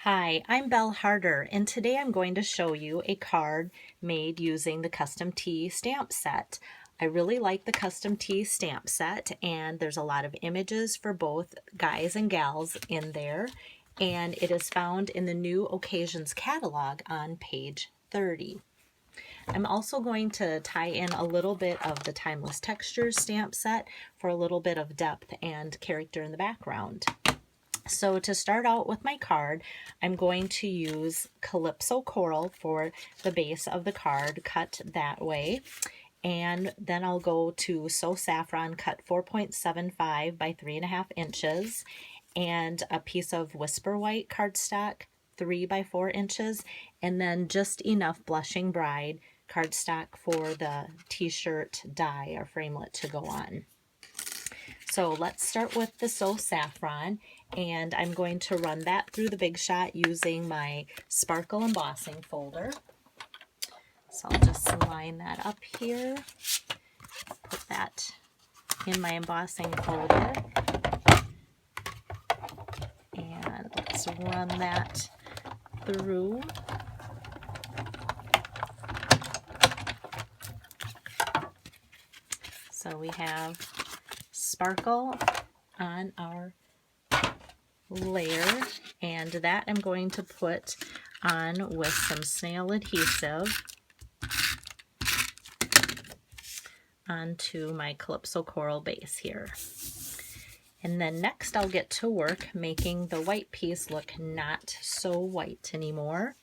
Hi, I'm Belle Harder, and today I'm going to show you a card made using the Custom Tee stamp set. I really like the Custom Tee stamp set, and there's a lot of images for both guys and gals in there, and it is found in the New Occasions catalog on page 30. I'm also going to tie in a little bit of the Timeless Textures stamp set for a little bit of depth and character in the background. So to start out with my card, I'm going to use Calypso Coral for the base of the card, cut that way. And then I'll go to So Saffron, cut 4.75 by 3.5 inches, and a piece of Whisper White cardstock, 3 by 4 inches, and then just enough Blushing Bride cardstock for the t-shirt die or framelit to go on. So let's start with the So Saffron, and I'm going to run that through the Big Shot using my Sparkle Embossing folder. So I'll just line that up here, put that in my embossing folder, and let's run that through. So we have sparkle on our layer, and that I'm going to put on with some snail adhesive onto my Calypso Coral base here. And then next I'll get to work making the white piece look not so white anymore.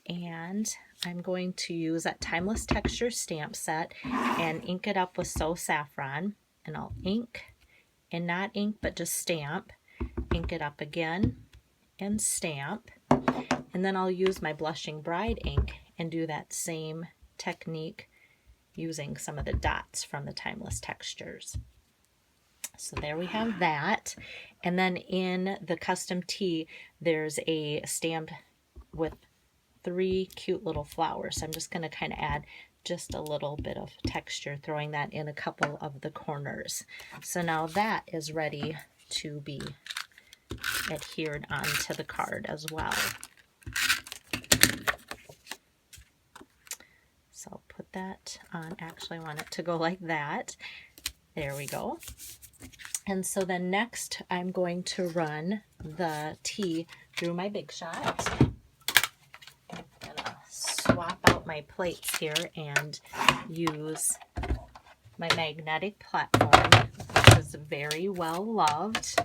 And I'm going to use that Timeless Texture stamp set and ink it up with So Saffron. And I'll ink, and not ink, but just stamp. Ink it up again and stamp. And then I'll use my Blushing Bride ink and do that same technique using some of the dots from the Timeless Textures. So there we have that. And then in the Custom Tee, there's a stamp with 3 cute little flowers. So I'm just going to kind of add just a little bit of texture, throwing that in a couple of the corners. So now that is ready to be adhered onto the card as well. So I'll put that on. Actually, I want it to go like that. There we go. And so then next I'm going to run the tee through my Big Shot. I'm gonna swap out my plates here and use my magnetic platform, which is very well loved,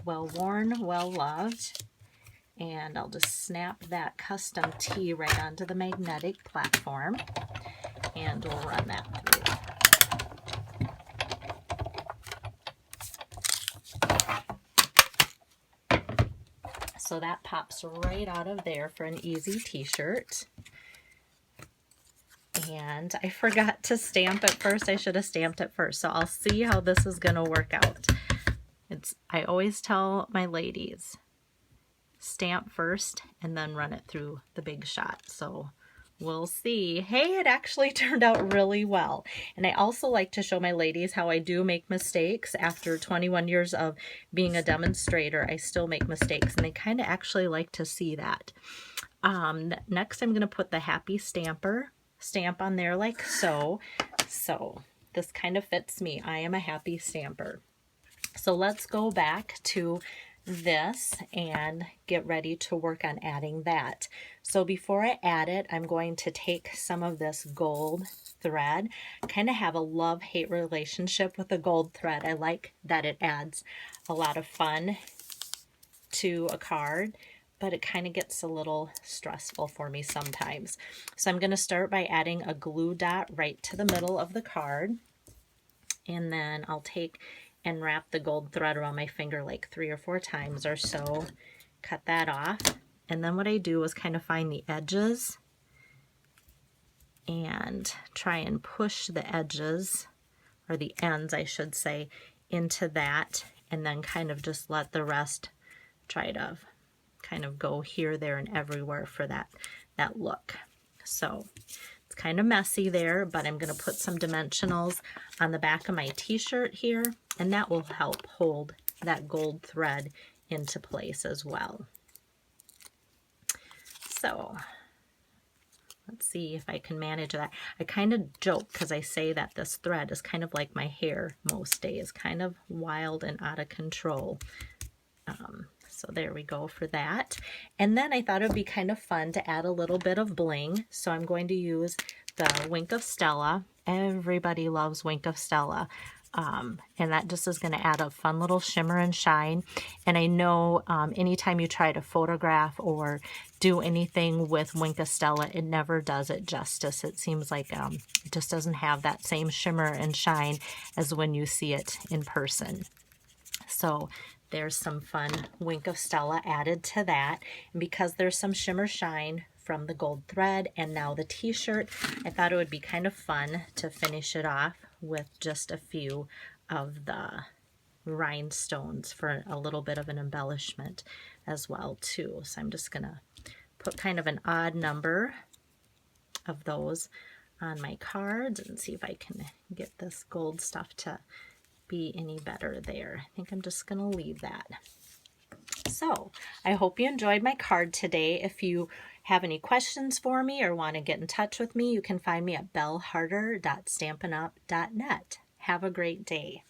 well worn, well loved. And I'll just snap that Custom Tee right onto the magnetic platform, and we'll run that through. So that pops right out of there for an easy t-shirt. And I forgot to stamp it first. I should have stamped it first. So I'll see how this is going to work out. I always tell my ladies, stamp first and then run it through the Big Shot. So we'll see. Hey, it actually turned out really well. And I also like to show my ladies how I do make mistakes. After 21 years of being a demonstrator, I still make mistakes, and they kind of actually like to see that. Next, I'm going to put the Happy Stamper stamp on there like so. So this kind of fits me. I am a happy stamper. So let's go back to this and get ready to work on adding that. So before I add it, I'm going to take some of this gold thread. I kind of have a love-hate relationship with the gold thread. I like that it adds a lot of fun to a card, but it kind of gets a little stressful for me sometimes. So I'm going to start by adding a glue dot right to the middle of the card, and then I'll take and wrap the gold thread around my finger like 3 or 4 times or so, cut that off, and then what I do is kind of find the edges and try and push the edges, or the ends I should say, into that, and then kind of just let the rest try to kind of go here, there, and everywhere for that look. So it's kind of messy there, but I'm going to put some dimensionals on the back of my t-shirt here, and that will help hold that gold thread into place as well. So let's see if I can manage that. I kind of joke because I say that this thread is kind of like my hair most days, kind of wild and out of control. So there we go for that. And then I thought it would be kind of fun to add a little bit of bling. So I'm going to use the Wink of Stella. Everybody loves Wink of Stella. And that just is going to add a fun little shimmer and shine. And I know anytime you try to photograph or do anything with Wink of Stella, it never does it justice. It seems like it just doesn't have that same shimmer and shine as when you see it in person. So there's some fun Wink of Stella added to that. And because there's some shimmer shine from the gold thread and now the t-shirt, I thought it would be kind of fun to finish it off with just a few of the rhinestones for a little bit of an embellishment as well too. So I'm just gonna put kind of an odd number of those on my cards and see if I can get this gold stuff to be any better there. I think I'm just going to leave that. So I hope you enjoyed my card today. If you have any questions for me or want to get in touch with me, you can find me at bellharder.stampinup.net. Have a great day.